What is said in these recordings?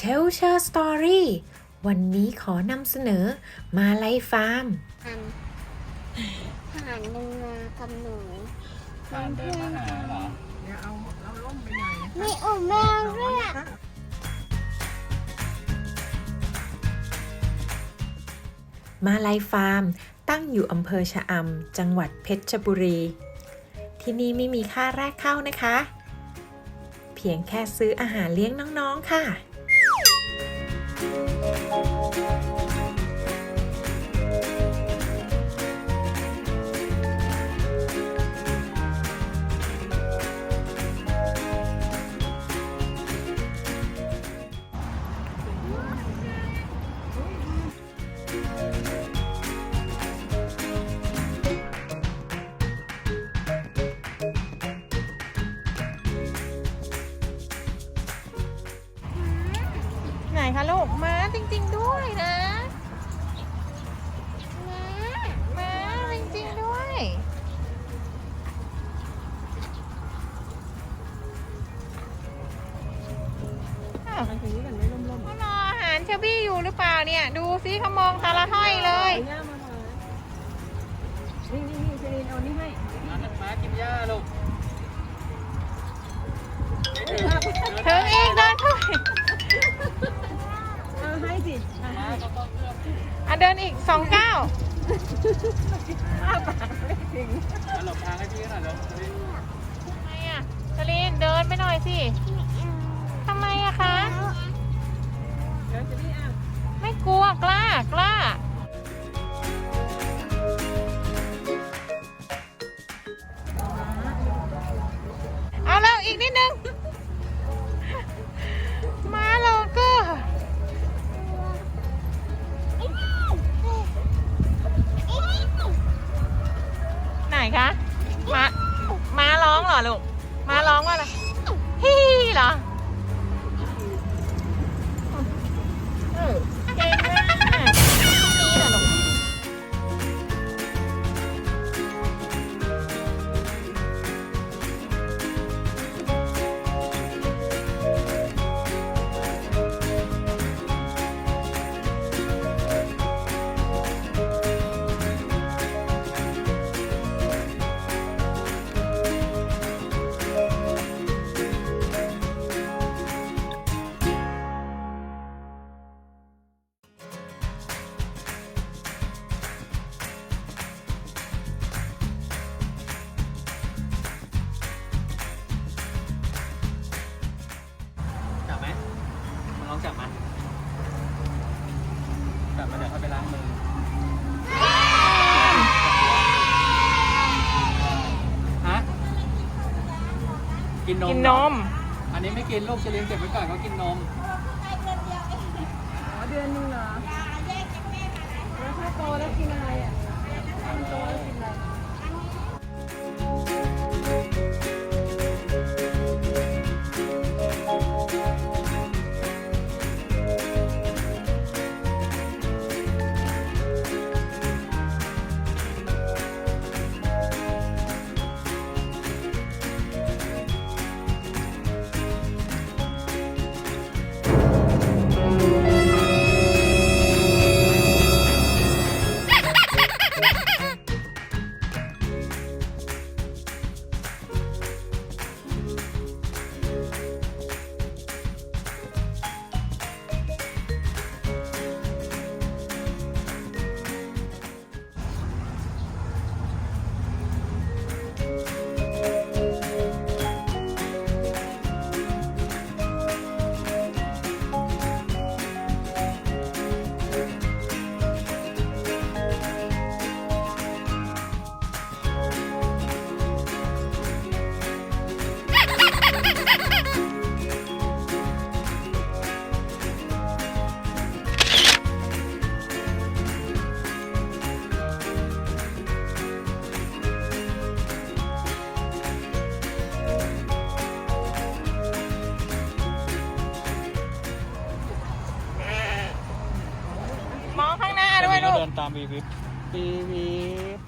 Culture Story วันนี้ขอนำเสนอมาลัยฟาร์มหารเดินมากับหนู หาเดินมาหาเหรอ เดี๋ยวเอาล่มไปหน่อยนะคะ มีอุแมวด้วย มาลัยฟาร์มตั้งอยู่อำเภอชะอำจังหวัดเพชรบุรี ที่นี่ไม่มีค่าแรกเข้านะคะ เพียงแค่ซื้ออาหารเลี้ยงน้องๆค่ะไหนคะลูกม้าจริงๆด้วยนะม้าจริงๆด้วยอ้าว มาถึงนี้กันไม่ล่ม เขารออาหารเชอบี้อยู่หรือเปล่าเนี่ยดูซิเขามองตาละห้อยเลย ๆย่ามาหน่อยนี่เชลินเอานี่ให้ มากินหญ้าลูก ถึงอีกเดินเข้าไป เอาให้สิ มาก็ต้องเลือก เดินอีก2 ก้าว อ้าปากไม่ถึง หลบทางให้พี่หน่อยเดี๋ยว ทำไมอะชลินเดินไปหน่อยสิทำไมอะคะ เดี๋ยวจะนี่อ่ะ ไม่กลัวกล้าเอาแล้วอีกนิดนึงมาโลเกอร์ไหนคะม้าร้องเหรอลูกม้าร้องว่าอะไรฮิเหรอเก่งมากนี่เหรอลูกจับไหมมาลองจับมันจับมาเดี๋ยวเขาไปล้างมือฮะกินนม กิน เห น รอ ม อันนี้ไม่กินลูกจะเลี้ยงเก็บไว้ก่อนเขากินนม อ๋อเดือนนึงเหรอแล้วถ้าโตแล้วกินอะไรอ่ะโตแล้วกินอะไร ด้วยลูก เดินตามวีวิบวีวิบ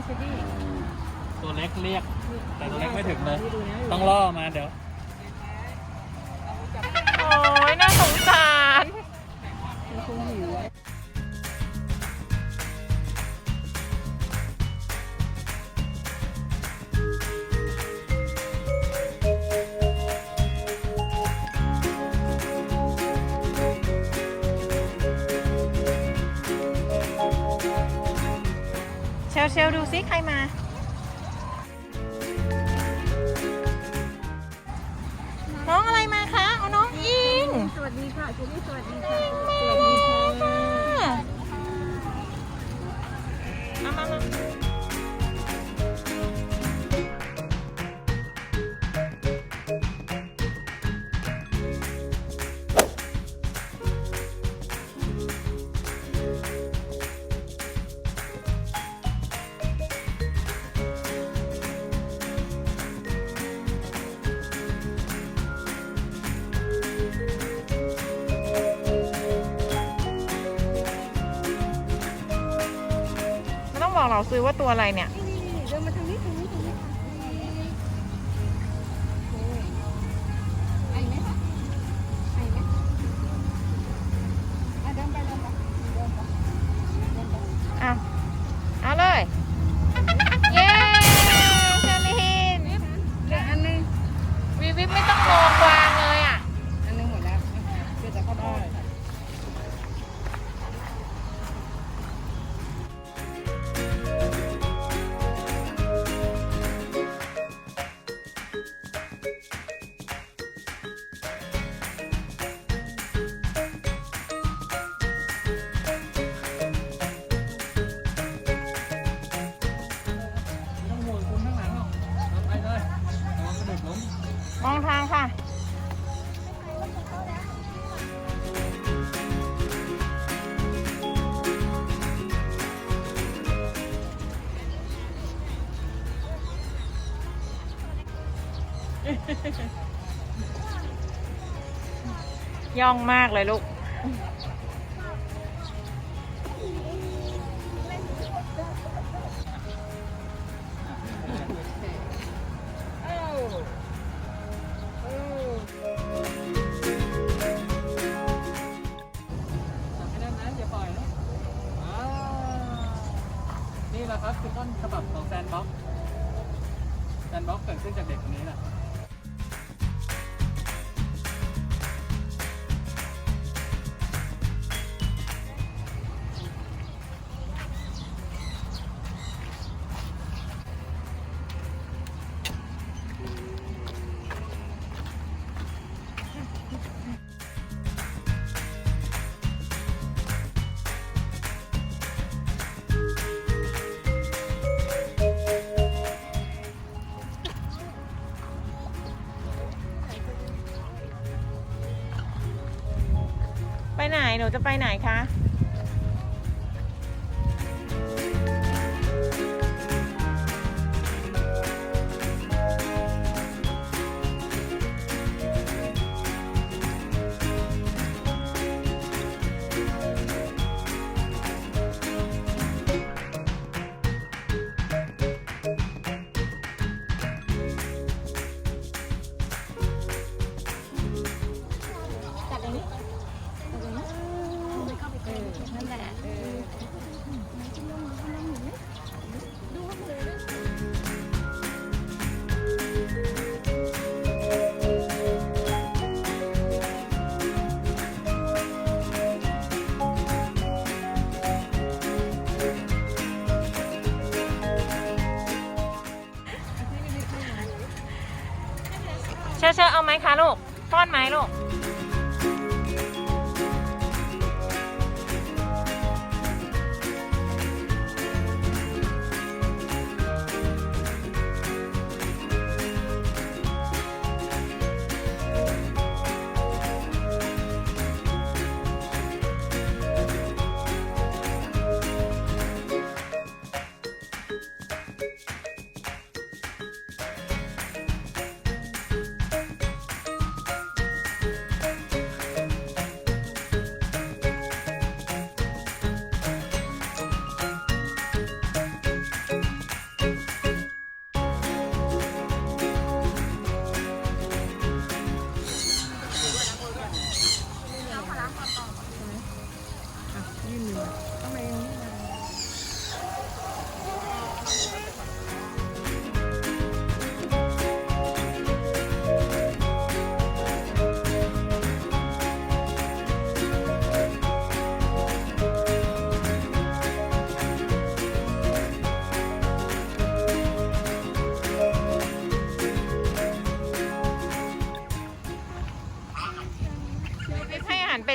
เชอรี่ ตัวเล็กเรียก แต่ตัวเล็กไม่ถึงเลย ดูนะ ต้องล่อมาเดี๋ยว โอ้ยน่าสงสาร มันคงหิว เชลเชลดูซิใครมา น้องอะไรมาคะเอาน้องอิง สวัสดีค่ะเชอรี่สวัสดีค่ะสวัสดีค่ะ มาไม่ต้องบอกเราซื้อว่าตัวอะไรเนี่ย นี่เดินมาทางนี้ค่ะไอ้ไหมคะไอ้ไหมเดินไปเดินไปเดินไปเดินไป เอาเลย เย้เชอรีน เดี๋ยวอันนึง วิวิไม่ต้องมองวางเลยอ่ะ อันนึงหมดแล้วเดี๋ยวจะเข้าได้ ไม่ต้องห่วงคุณข้างหลังหรอกเอาไปเลยระวังกระดูกล้ม มองทางค่ะ ย่องมากเลยลูก จับให้แน่นนะอย่าปล่อยนะนี่แหละครับคือต้นฉบับของแซนบ็อกซ์แซนบ็อกซ์เกิดขึ้นจากเด็กคนนี้แหละ ไปไหน หนูจะไปไหนคะ จับอย่างนี้นั่นแหละเชอเอาไหมคะลูกป้อนไหมลูก เ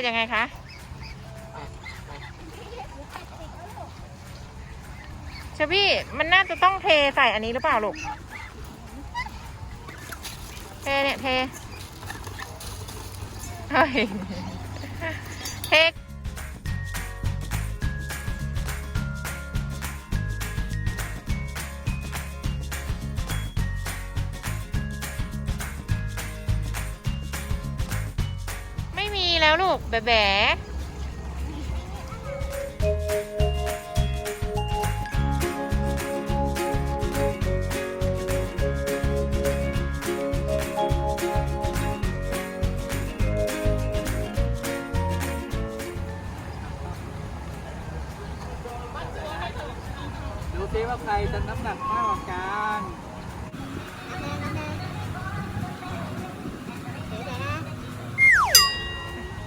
ยังไงคะเชอบี้มันน่าจะต้องเทใส่อันนี้หรือเปล่าลูกเทเนี่ยเทเฮ้ยเทไม่มีแล้วลูกแบ๋ดูซิว่าใครจะน้ำหนักมากกว่ากัน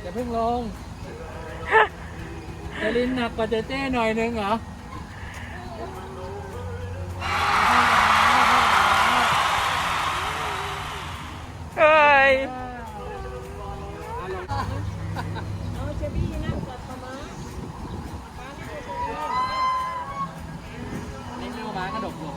อย่าเพิ่งลงเจลินหนักกว่าเจเจ้หน่อยนึงเหรอ เฮ้ย เอาเชบี้นั่งกับป๊าม้า นี่ไม่เอาม้ากระดกลง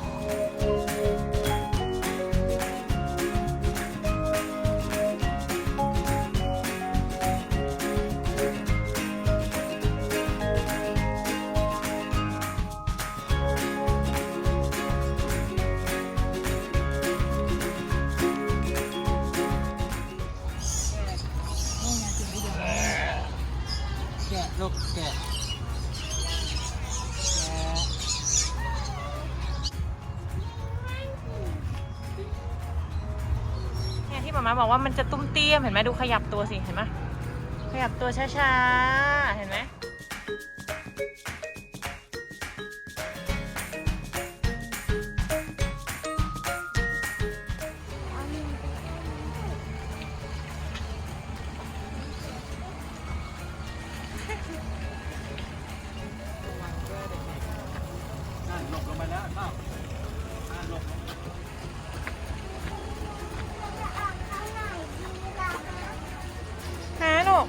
แกะลูกแกะเนี่ยที่หมาบอกว่ามันจะตุ้มเตี้ยมเห็นไหมดูขยับตัวสิเห็นไหมขยับตัวช้าๆเห็นไหมหลบลงไปแล้วเปล่าหลบ ฮะลูก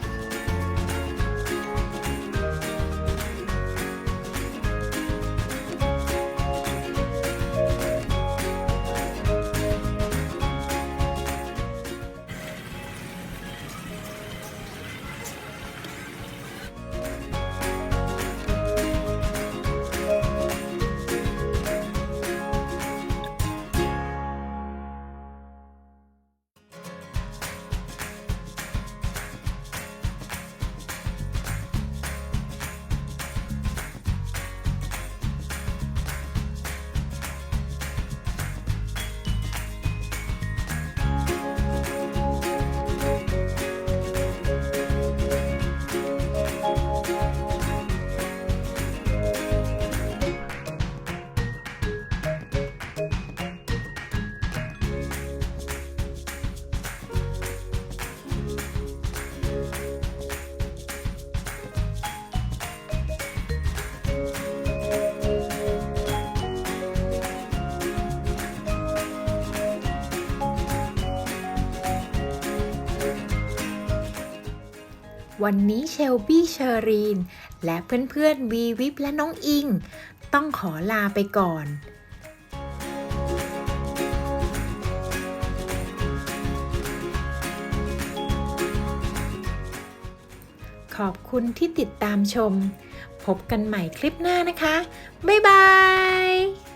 วันนี้เชลบี้เชอรีนและเพื่อนๆวีวิปและน้องอิงต้องขอลาไปก่อน ขอบคุณที่ติดตามชม พบกันใหม่คลิปหน้านะคะ บ๊ายบาย